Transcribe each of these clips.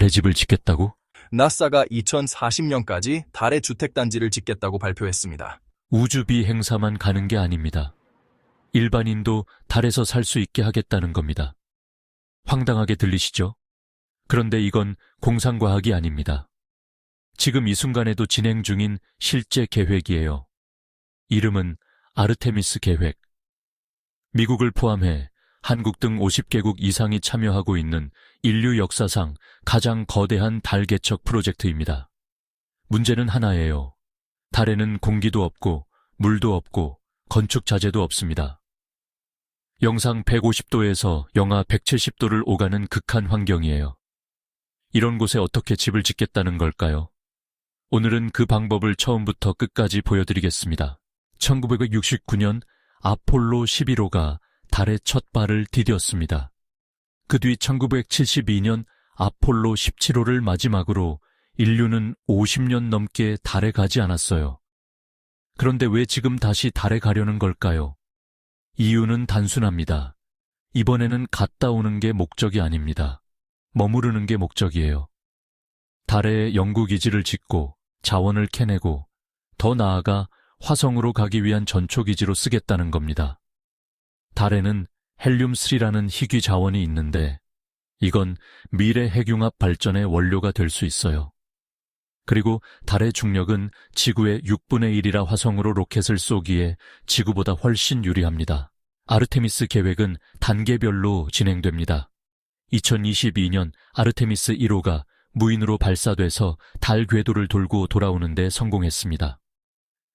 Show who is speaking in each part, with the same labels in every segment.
Speaker 1: 달에 집을 짓겠다고?
Speaker 2: 나사가 2040년까지 달에 주택단지를 짓겠다고 발표했습니다.
Speaker 1: 우주 비행사만 가는 게 아닙니다. 일반인도 달에서 살 수 있게 하겠다는 겁니다. 황당하게 들리시죠? 그런데 이건 공상과학이 아닙니다. 지금 이 순간에도 진행 중인 실제 계획이에요. 이름은 아르테미스 계획. 미국을 포함해 한국 등 50개국 이상이 참여하고 있는 인류 역사상 가장 거대한 달 개척 프로젝트입니다. 문제는 하나예요. 달에는 공기도 없고 물도 없고 건축 자재도 없습니다. 영상 150도에서 영하 170도를 오가는 극한 환경이에요. 이런 곳에 어떻게 집을 짓겠다는 걸까요? 오늘은 그 방법을 처음부터 끝까지 보여드리겠습니다. 1969년 아폴로 11호가 달에 첫 발을 디뎠습니다. 그 뒤 1972년 아폴로 17호를 마지막으로 인류는 50년 넘게 달에 가지 않았어요. 그런데 왜 지금 다시 달에 가려는 걸까요? 이유는 단순합니다. 이번에는 갔다 오는 게 목적이 아닙니다. 머무르는 게 목적이에요. 달에 연구기지를 짓고 자원을 캐내고 더 나아가 화성으로 가기 위한 전초기지로 쓰겠다는 겁니다. 달에는 헬륨-3라는 희귀 자원이 있는데 이건 미래 핵융합 발전의 원료가 될 수 있어요. 그리고 달의 중력은 지구의 6분의 1이라 화성으로 로켓을 쏘기에 지구보다 훨씬 유리합니다. 아르테미스 계획은 단계별로 진행됩니다. 2022년 아르테미스 1호가 무인으로 발사돼서 달 궤도를 돌고 돌아오는 데 성공했습니다.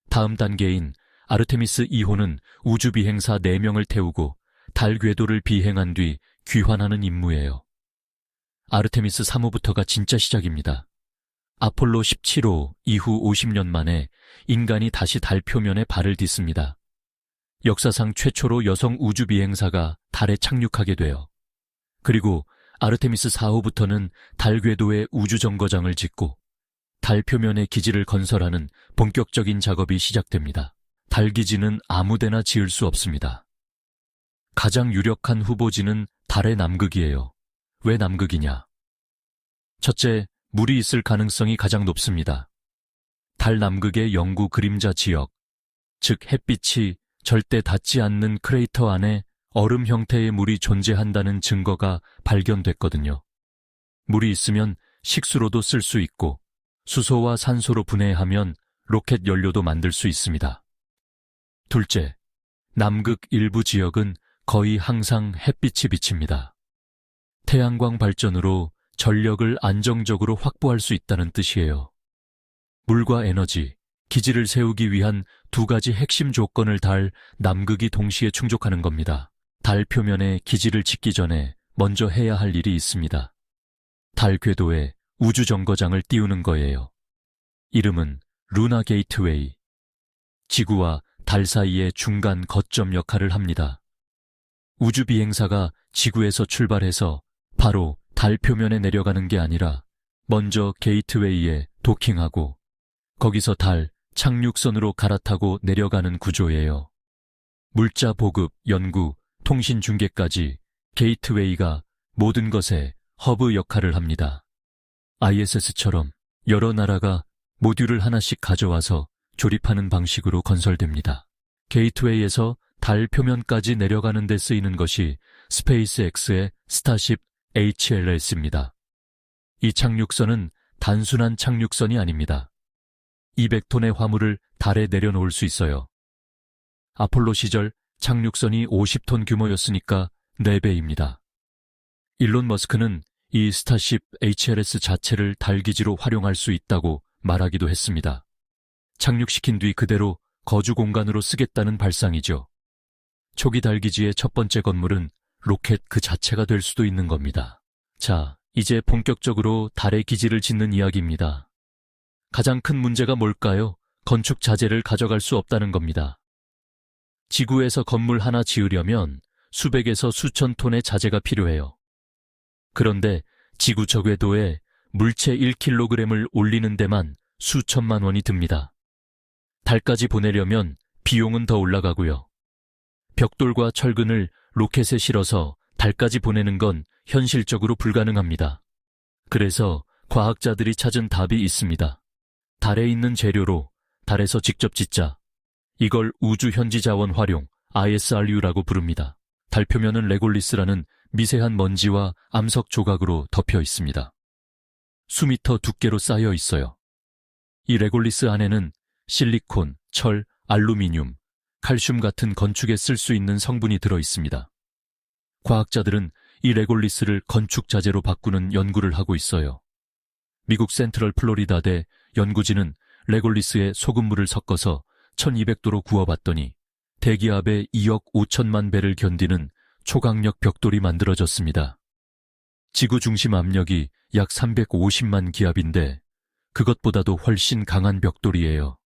Speaker 1: 다음 단계인 아르테미스 2호는 우주비행사 4명을 태우고 달 궤도를 비행한 뒤 귀환하는 임무예요. 아르테미스 3호부터가 진짜 시작입니다. 아폴로 17호 이후 50년 만에 인간이 다시 달 표면에 발을 딛습니다. 역사상 최초로 여성 우주비행사가 달에 착륙하게 돼요. 그리고 아르테미스 4호부터는 달 궤도에 우주정거장을 짓고 달 표면에 기지를 건설하는 본격적인 작업이 시작됩니다. 달 기지는 아무데나 지을 수 없습니다. 가장 유력한 후보지는 달의 남극이에요. 왜 남극이냐? 첫째, 물이 있을 가능성이 가장 높습니다. 달 남극의 영구 그림자 지역, 즉 햇빛이 절대 닿지 않는 크레이터 안에 얼음 형태의 물이 존재한다는 증거가 발견됐거든요. 물이 있으면 식수로도 쓸 수 있고 수소와 산소로 분해하면 로켓 연료도 만들 수 있습니다. 둘째, 남극 일부 지역은 거의 항상 햇빛이 비칩니다. 태양광 발전으로 전력을 안정적으로 확보할 수 있다는 뜻이에요. 물과 에너지, 기지를 세우기 위한 두 가지 핵심 조건을 달 남극이 동시에 충족하는 겁니다. 달 표면에 기지를 짓기 전에 먼저 해야 할 일이 있습니다. 달 궤도에 우주정거장을 띄우는 거예요. 이름은 루나 게이트웨이. 지구와 달 사이의 중간 거점 역할을 합니다. 우주비행사가 지구에서 출발해서 바로 달 표면에 내려가는 게 아니라 먼저 게이트웨이에 도킹하고 거기서 달 착륙선으로 갈아타고 내려가는 구조예요. 물자 보급, 연구, 통신 중계까지 게이트웨이가 모든 것에 허브 역할을 합니다. ISS처럼 여러 나라가 모듈을 하나씩 가져와서 조립하는 방식으로 건설됩니다. 게이트웨이에서 달 표면까지 내려가는 데 쓰이는 것이 스페이스X의 스타쉽 HLS입니다. 이 착륙선은 단순한 착륙선이 아닙니다. 200톤의 화물을 달에 내려놓을 수 있어요. 아폴로 시절 착륙선이 50톤 규모였으니까 4배입니다. 일론 머스크는 이 스타쉽 HLS 자체를 달 기지로 활용할 수 있다고 말하기도 했습니다. 착륙시킨 뒤 그대로 거주 공간으로 쓰겠다는 발상이죠. 초기 달 기지의 첫 번째 건물은 로켓 그 자체가 될 수도 있는 겁니다. 자, 이제 본격적으로 달에 기지를 짓는 이야기입니다. 가장 큰 문제가 뭘까요? 건축 자재를 가져갈 수 없다는 겁니다. 지구에서 건물 하나 지으려면 수백에서 수천 톤의 자재가 필요해요. 그런데 지구 저궤도에 물체 1kg을 올리는 데만 수천만 원이 듭니다. 달까지 보내려면 비용은 더 올라가고요. 벽돌과 철근을 로켓에 실어서 달까지 보내는 건 현실적으로 불가능합니다. 그래서 과학자들이 찾은 답이 있습니다. 달에 있는 재료로 달에서 직접 짓자. 이걸 우주 현지 자원 활용, ISRU라고 부릅니다. 달 표면은 레골리스라는 미세한 먼지와 암석 조각으로 덮여 있습니다. 수미터 두께로 쌓여 있어요. 이 레골리스 안에는 실리콘, 철, 알루미늄, 칼슘 같은 건축에 쓸 수 있는 성분이 들어 있습니다. 과학자들은 이 레골리스를 건축 자재로 바꾸는 연구를 하고 있어요. 미국 센트럴 플로리다대 연구진은 레골리스에 소금물을 섞어서 1200도로 구워봤더니 대기압의 2억 5천만 배를 견디는 초강력 벽돌이 만들어졌습니다. 지구 중심 압력이 약 350만 기압인데 그것보다도 훨씬 강한 벽돌이에요.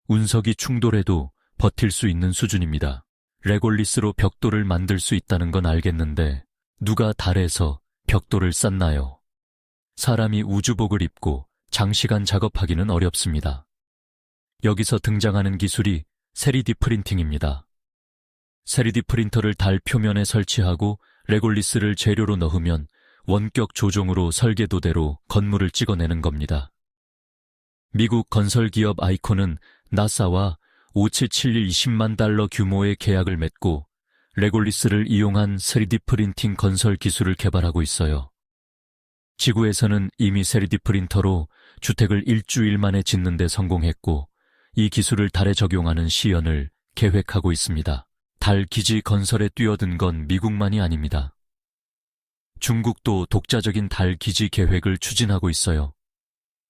Speaker 1: 운석이 충돌해도 버틸 수 있는 수준입니다. 레골리스로 벽돌을 만들 수 있다는 건 알겠는데 누가 달에서 벽돌을 쌓나요? 사람이 우주복을 입고 장시간 작업하기는 어렵습니다. 여기서 등장하는 기술이 3D 프린팅입니다. 3D 프린터를 달 표면에 설치하고 레골리스를 재료로 넣으면 원격 조종으로 설계도대로 건물을 찍어내는 겁니다. 미국 건설기업 아이콘은 나사와 5771 20만 달러 규모의 계약을 맺고 레골리스를 이용한 3D 프린팅 건설 기술을 개발하고 있어요. 지구에서는 이미 3D 프린터로 주택을 일주일 만에 짓는 데 성공했고 이 기술을 달에 적용하는 시연을 계획하고 있습니다. 달 기지 건설에 뛰어든 건 미국만이 아닙니다. 중국도 독자적인 달 기지 계획을 추진하고 있어요.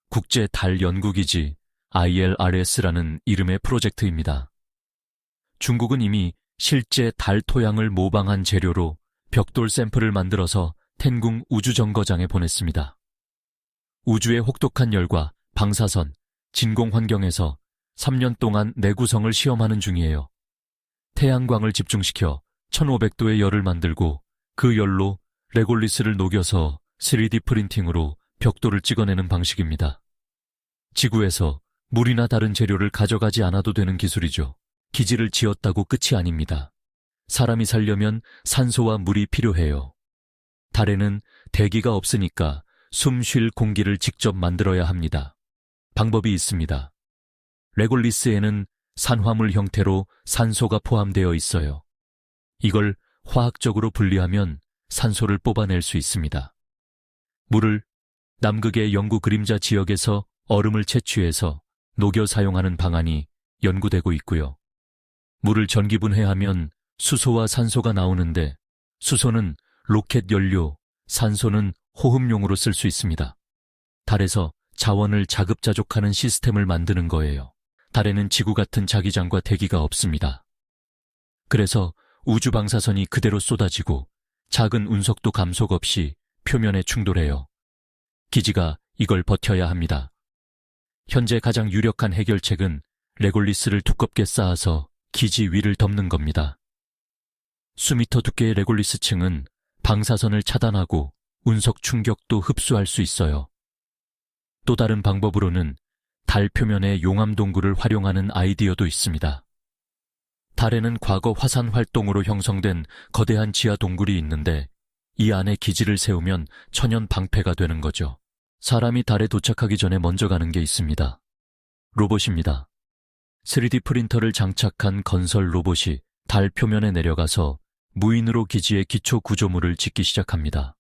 Speaker 1: 국제 달 연구기지 ILRS라는 이름의 프로젝트입니다. 중국은 이미 실제 달 토양을 모방한 재료로 벽돌 샘플을 만들어서 텐궁 우주정거장에 보냈습니다. 우주의 혹독한 열과 방사선, 진공 환경에서 3년 동안 내구성을 시험하는 중이에요. 태양광을 집중시켜 1500도의 열을 만들고 그 열로 레골리스를 녹여서 3D 프린팅으로 벽돌을 찍어내는 방식입니다. 지구에서 물이나 다른 재료를 가져가지 않아도 되는 기술이죠. 기지를 지었다고 끝이 아닙니다. 사람이 살려면 산소와 물이 필요해요. 달에는 대기가 없으니까 숨 쉴 공기를 직접 만들어야 합니다. 방법이 있습니다. 레골리스에는 산화물 형태로 산소가 포함되어 있어요. 이걸 화학적으로 분리하면 산소를 뽑아낼 수 있습니다. 물을 남극의 영구 그림자 지역에서 얼음을 채취해서 녹여 사용하는 방안이 연구되고 있고요. 물을 전기분해하면 수소와 산소가 나오는데 수소는 로켓 연료, 산소는 호흡용으로 쓸 수 있습니다. 달에서 자원을 자급자족하는 시스템을 만드는 거예요. 달에는 지구 같은 자기장과 대기가 없습니다. 그래서 우주 방사선이 그대로 쏟아지고 작은 운석도 감속 없이 표면에 충돌해요. 기지가 이걸 버텨야 합니다. 현재 가장 유력한 해결책은 레골리스를 두껍게 쌓아서 기지 위를 덮는 겁니다. 수미터 두께의 레골리스층은 방사선을 차단하고 운석 충격도 흡수할 수 있어요. 또 다른 방법으로는 달 표면에 용암 동굴을 활용하는 아이디어도 있습니다. 달에는 과거 화산 활동으로 형성된 거대한 지하 동굴이 있는데 이 안에 기지를 세우면 천연 방패가 되는 거죠. 사람이 달에 도착하기 전에 먼저 가는 게 있습니다. 로봇입니다. 3D 프린터를 장착한 건설 로봇이 달 표면에 내려가서 무인으로 기지의 기초 구조물을 짓기 시작합니다.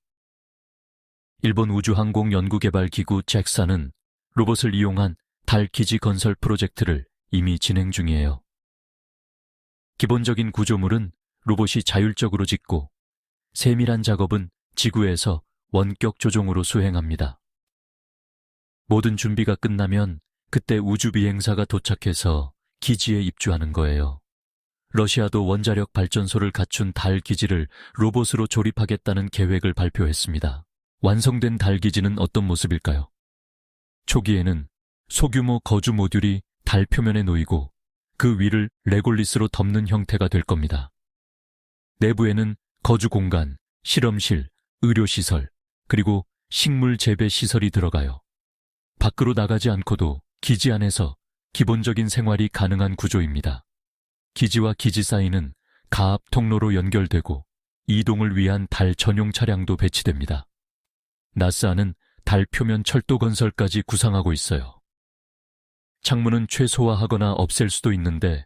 Speaker 1: 일본 우주항공연구개발기구 잭사는 로봇을 이용한 달 기지 건설 프로젝트를 이미 진행 중이에요. 기본적인 구조물은 로봇이 자율적으로 짓고 세밀한 작업은 지구에서 원격 조종으로 수행합니다. 모든 준비가 끝나면 그때 우주비행사가 도착해서 기지에 입주하는 거예요. 러시아도 원자력 발전소를 갖춘 달 기지를 로봇으로 조립하겠다는 계획을 발표했습니다. 완성된 달 기지는 어떤 모습일까요? 초기에는 소규모 거주 모듈이 달 표면에 놓이고 그 위를 레골리스로 덮는 형태가 될 겁니다. 내부에는 거주 공간, 실험실, 의료시설, 그리고 식물 재배 시설이 들어가요. 밖으로 나가지 않고도 기지 안에서 기본적인 생활이 가능한 구조입니다. 기지와 기지 사이는 가압 통로로 연결되고 이동을 위한 달 전용 차량도 배치됩니다. 나사는 달 표면 철도 건설까지 구상하고 있어요. 창문은 최소화하거나 없앨 수도 있는데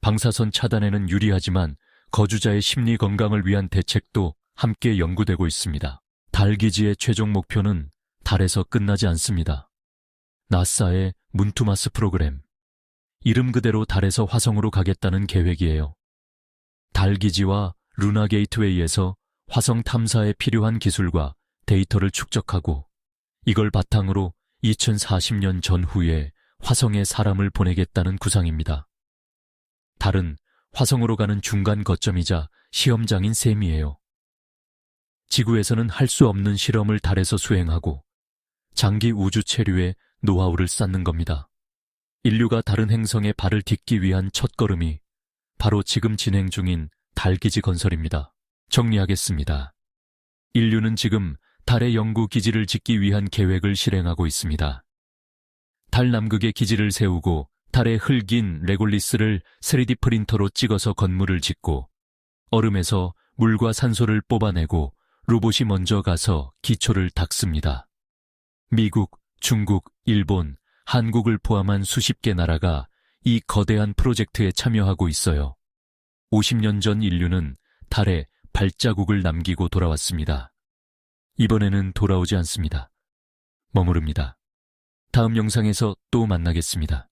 Speaker 1: 방사선 차단에는 유리하지만 거주자의 심리 건강을 위한 대책도 함께 연구되고 있습니다. 달 기지의 최종 목표는 달에서 끝나지 않습니다. 나사의 문투마스 프로그램. 이름 그대로 달에서 화성으로 가겠다는 계획이에요. 달 기지와 루나 게이트웨이에서 화성 탐사에 필요한 기술과 데이터를 축적하고 이걸 바탕으로 2040년 전후에 화성에 사람을 보내겠다는 구상입니다. 달은 화성으로 가는 중간 거점이자 시험장인 셈이에요. 지구에서는 할 수 없는 실험을 달에서 수행하고 장기 우주 체류에 노하우를 쌓는 겁니다. 인류가 다른 행성에 발을 딛기 위한 첫걸음이 바로 지금 진행 중인 달기지 건설입니다. 정리하겠습니다. 인류는 지금 달의 연구 기지를 짓기 위한 계획을 실행하고 있습니다. 달 남극에 기지를 세우고 달의 흙인 레골리스를 3D 프린터로 찍어서 건물을 짓고 얼음에서 물과 산소를 뽑아내고 로봇이 먼저 가서 기초를 닦습니다. 미국, 중국, 일본, 한국을 포함한 수십 개 나라가 이 거대한 프로젝트에 참여하고 있어요. 50년 전 인류는 달에 발자국을 남기고 돌아왔습니다. 이번에는 돌아오지 않습니다. 머무릅니다. 다음 영상에서 또 만나겠습니다.